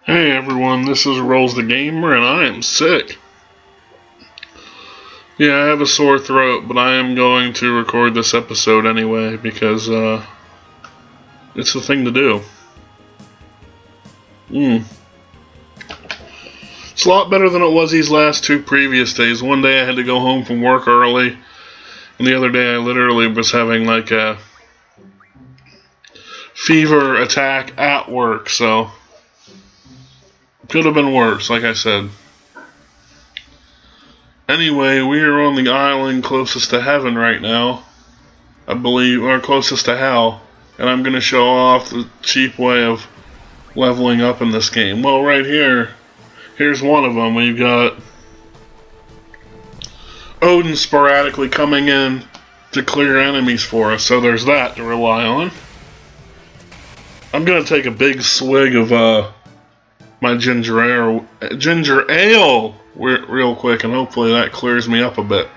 Hey everyone, this is RowlesTheGamer and I am sick. Yeah, I have a sore throat, but I am going to record this episode anyway because it's the thing to do. It's a lot better than it was these last two previous days. One day I had to go home from work early, and the other day I literally was having like a fever attack at work, so could have been worse, like I said. Anyway, we are on the island closest to heaven right now, I believe, or closest to hell, and I'm going to show off the cheap way of leveling up in this game. Well, right here, here's one of them. We've got Odin sporadically coming in to clear enemies for us, so there's that to rely on. I'm going to take a big swig of my ginger ale real quick, and hopefully that clears me up a bit.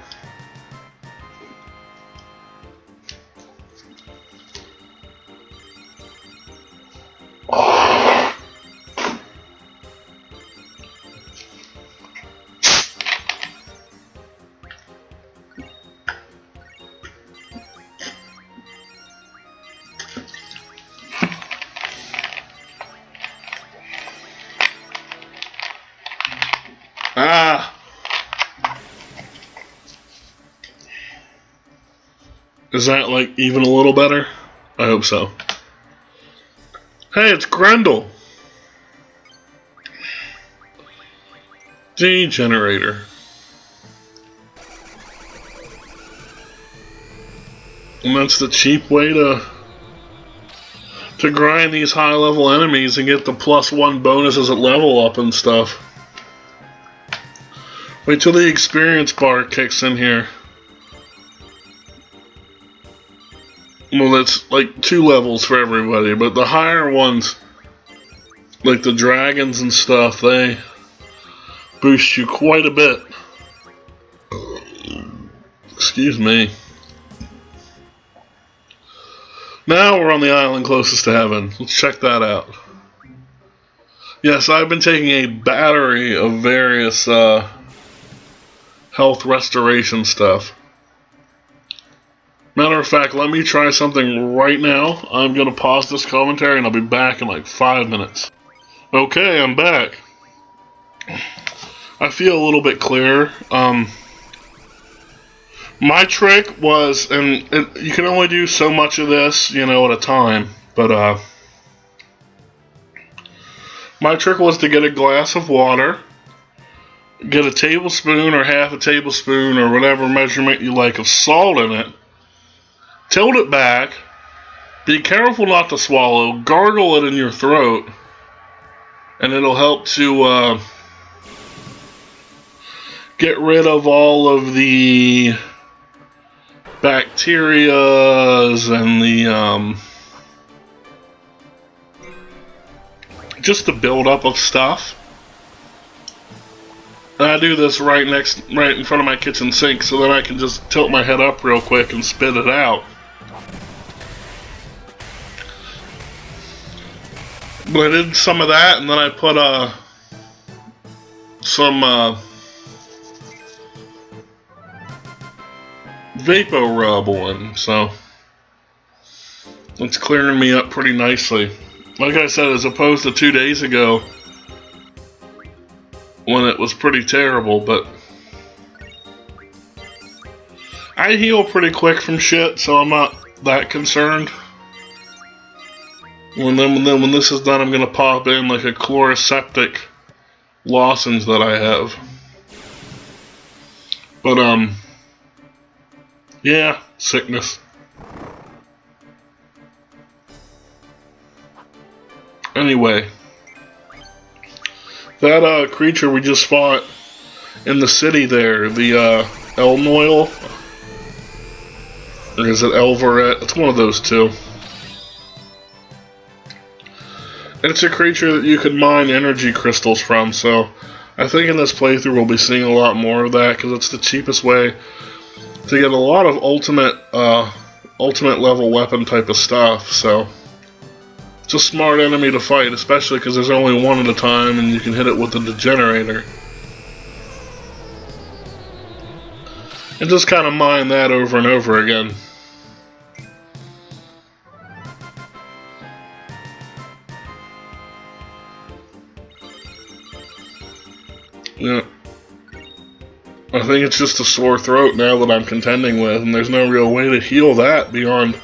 Is that like even a little better? I hope so. Hey, it's Grendel. Generator. And that's the cheap way to grind these high level enemies and get the +1 bonuses at level up and stuff. Wait till the experience bar kicks in here. Well, that's like 2 levels for everybody, but the higher ones, like the dragons and stuff, they boost you quite a bit. Excuse me. Now we're on the island closest to heaven. Let's check that out. Yes, I've been taking a battery of various health restoration stuff. Matter of fact, let me try something right now. I'm going to pause this commentary and I'll be back in like 5 minutes. Okay, I'm back. I feel a little bit clearer. My trick was, and you can only do so much of this, at a time, but my trick was to get a glass of water, get a tablespoon or half a tablespoon or whatever measurement you like of salt in it, tilt it back, be careful not to swallow, gargle it in your throat, and it'll help to get rid of all of the bacterias and the just the buildup of stuff. And I do this right in front of my kitchen sink, so then I can just tilt my head up real quick and spit it out. But I did some of that, and then I put some Vapo Rub on, so it's clearing me up pretty nicely. Like I said, as opposed to 2 days ago when it was pretty terrible, but I heal pretty quick from shit, so I'm not that concerned. When this is done, I'm gonna pop in like a chloroseptic lozenge that I have. But yeah, sickness. Anyway, that creature we just fought in the city there, the Elnoil, or is it Elvaret? It's one of those two. It's a creature that you could mine energy crystals from, so I think in this playthrough we'll be seeing a lot more of that, because it's the cheapest way to get a lot of ultimate level weapon type of stuff, so It's a smart enemy to fight, especially because there's only one at a time and you can hit it with the degenerator. And just kind of mine that over and over again. Yeah. I think it's just a sore throat now that I'm contending with, and there's no real way to heal that beyond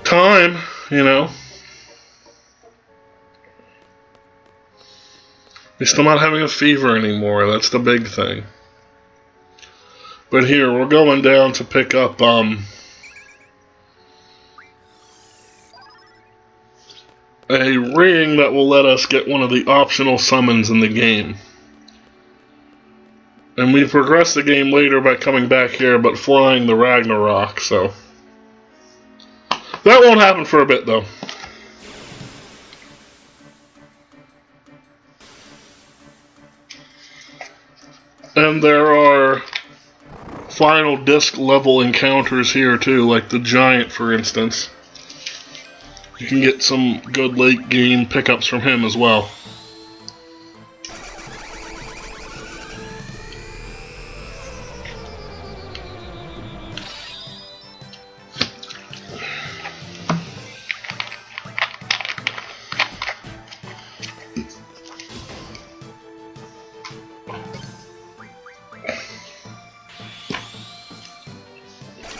time, you know. We're still not having a fever anymore, that's the big thing. But here, we're going down to pick up, a ring that will let us get one of the optional summons in the game. And we progress the game later by coming back here, but flying the Ragnarok, so. That won't happen for a bit, though. And there are final disc level encounters here, too, like the Giant, for instance. You can get some good late game pickups from him as well.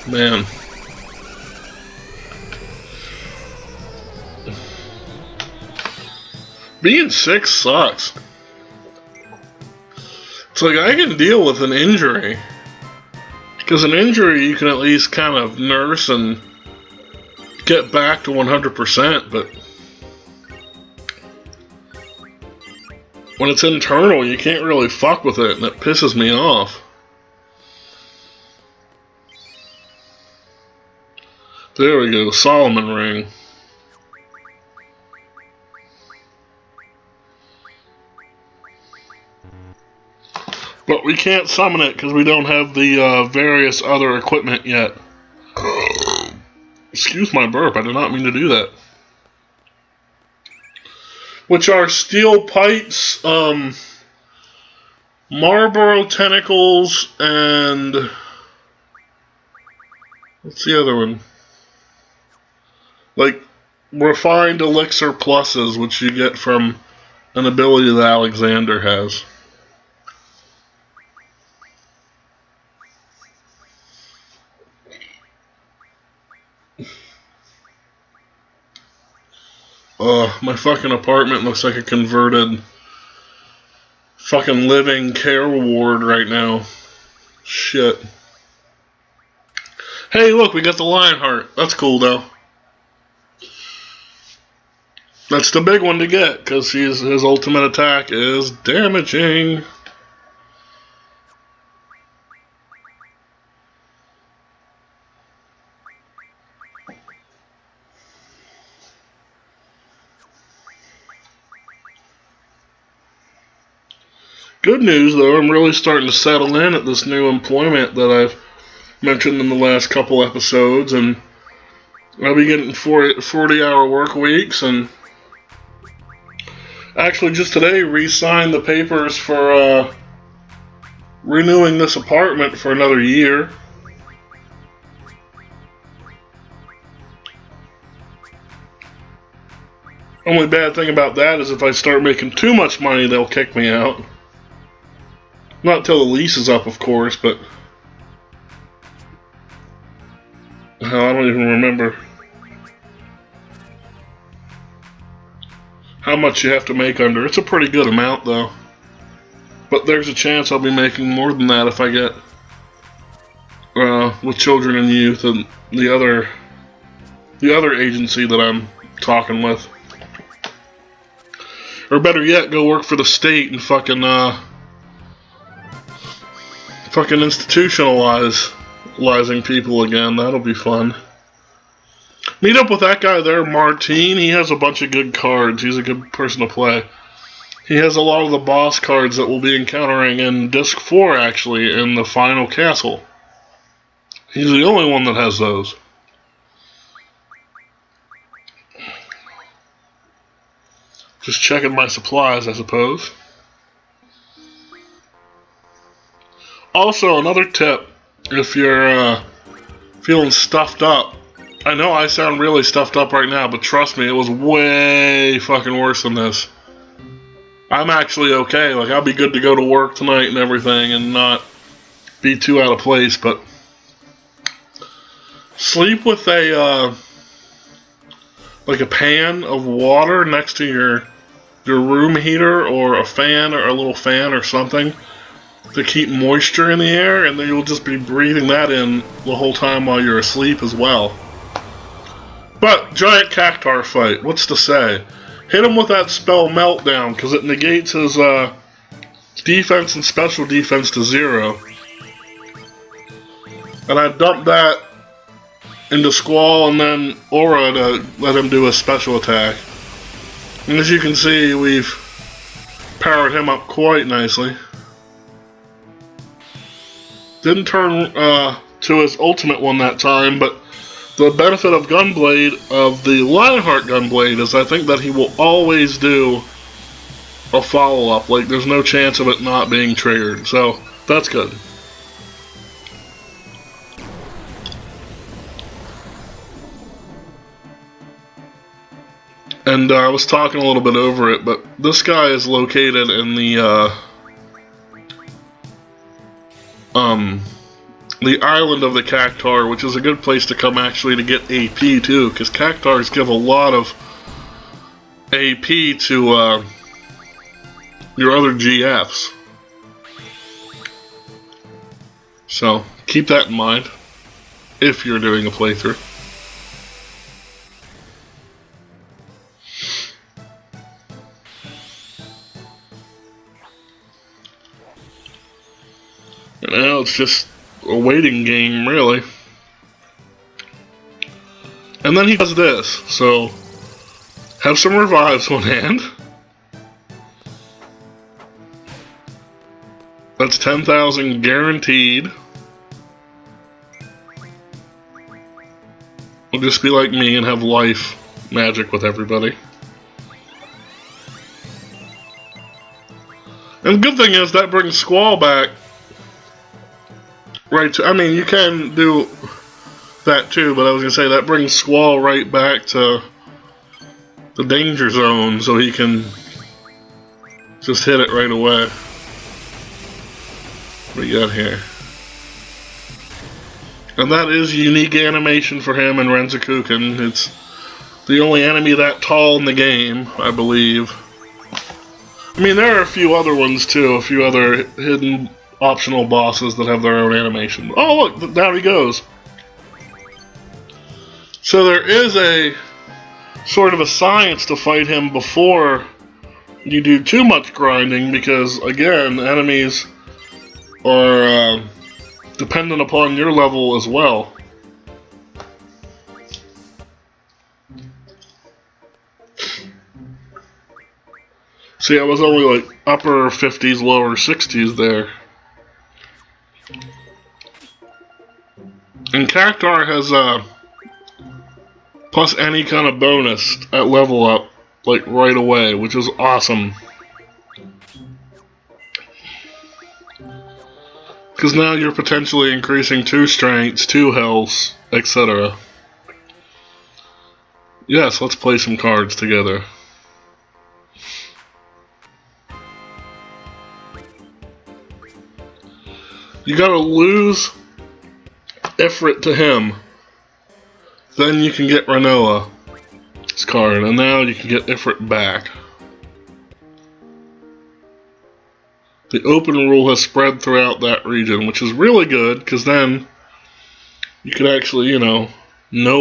Man. Being sick sucks. It's like I can deal with an injury. Because an injury you can at least kind of nurse and get back to 100%, but when it's internal you can't really fuck with it, and it pisses me off. There we go, the Solomon ring. But we can't summon it because we don't have the various other equipment yet. Excuse my burp, I did not mean to do that. Which are steel pipes, Marlboro tentacles, and what's the other one? Like refined elixir pluses, which you get from an ability that Alexander has. My fucking apartment looks like a converted fucking living care ward right now. Shit. Hey, look, we got the Lionheart. That's cool, though. That's the big one to get, because his ultimate attack is damaging. Good news, though, I'm really starting to settle in at this new employment that I've mentioned in the last couple episodes, and I'll be getting 40-hour work weeks, and actually just today re-signed the papers for renewing this apartment for another year. Only bad thing about that is if I start making too much money, they'll kick me out. Not until the lease is up, of course, but I don't even remember how much you have to make under. It's a pretty good amount, though. But there's a chance I'll be making more than that if I get with children and youth and the other agency that I'm talking with. Or better yet, go work for the state and fucking institutionalizing people again. That'll be fun. Meet up with that guy there, Martine. He has a bunch of good cards. He's a good person to play. He has a lot of the boss cards that we'll be encountering in Disc 4, actually, in the final castle. He's the only one that has those. Just checking my supplies, I suppose. Also, another tip, if you're feeling stuffed up, I know I sound really stuffed up right now, but trust me, it was way fucking worse than this. I'm actually okay, like I'll be good to go to work tonight and everything and not be too out of place, but sleep with a like a pan of water next to your room heater, or a fan, or a little fan or something to keep moisture in the air, and then you'll just be breathing that in the whole time while you're asleep as well. But giant cactar fight, what's to say? Hit him with that spell Meltdown, because it negates his defense and special defense to 0. And I dumped that into Squall and then Aura to let him do a special attack. And as you can see, we've powered him up quite nicely. Didn't turn to his ultimate one that time, but the benefit of Gunblade, of the Lionheart Gunblade, is I think that he will always do a follow-up. Like, there's no chance of it not being triggered, so that's good. And I was talking a little bit over it, but this guy is located in the island of the Cactar, which is a good place to come actually to get AP too, because Cactars give a lot of AP to your other GFs. So keep that in mind if you're doing a playthrough. And now it's just a waiting game, really. And then he does this, so have some revives on hand. That's 10,000 guaranteed. We'll just be like me and have life magic with everybody. And the good thing is that brings Squall back. Right, I mean, you can do that too, but I was going to say that brings Squall right back to the danger zone, so he can just hit it right away. What do you got here? And that is a unique animation for him and Renzokuken. It's the only enemy that tall in the game, I believe. I mean, there are a few other ones too, a few other hidden optional bosses that have their own animation. Oh look, down he goes. So there is a sort of a science to fight him before you do too much grinding, because again, enemies are dependent upon your level as well. See, I was only like upper 50s, lower 60s there. And Cactar has plus any kind of bonus at level up, like right away, which is awesome. Because now you're potentially increasing 2 strengths, 2 healths, etc. Yes, let's play some cards together. You gotta lose Ifrit to him. Then you can get Renoa's card, and now you can get Ifrit back. The open rule has spread throughout that region, which is really good, because then you can actually, you know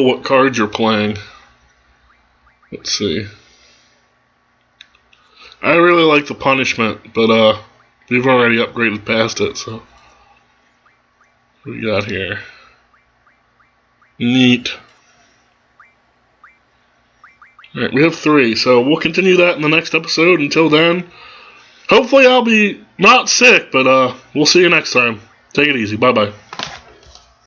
what cards you're playing. Let's see. I really like the punishment, but we've already upgraded past it, so. What we got here? Neat. Alright, we have 3, so we'll continue that in the next episode. Until then, hopefully I'll be not sick, but we'll see you next time. Take it easy. Bye-bye.